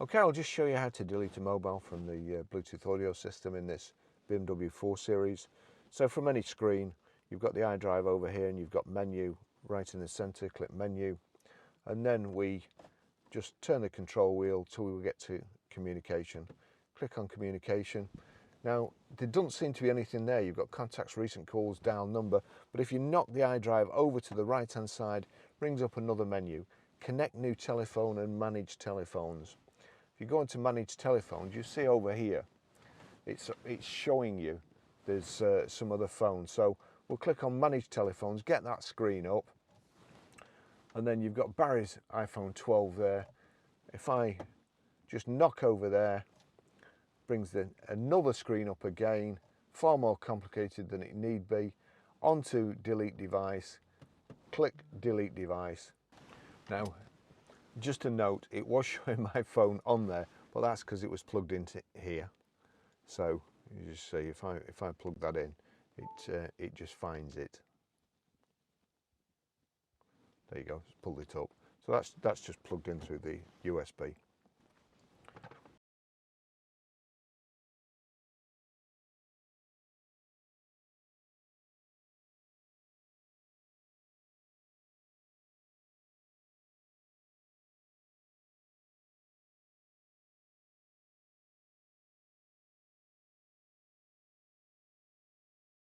Okay, I'll just show you how to delete a mobile from the Bluetooth audio system in this BMW 4 Series. So from any screen, you've got the iDrive over here and you've got menu right in the center. Click menu, and then we just turn the control wheel till we get to communication. Click on communication. Now, there doesn't seem to be anything there. You've got contacts, recent calls, dial number, but if you knock the iDrive over to the right hand side, it brings up another menu. Connect new telephone and manage telephones. If you go into manage telephones, you see over here, it's showing you there's some other phones. So we'll click on manage telephones, get that screen up, and then you've got Barry's iPhone 12 there. If I just knock over there, brings another screen up again, far more complicated than it need be. Onto delete device, click delete device. Now, just a note, it was showing my phone on there, but that's because it was plugged into here. So you just see, if I plug that in, it just finds it. There you go, it's pulled it up. So that's just plugged in through the USB.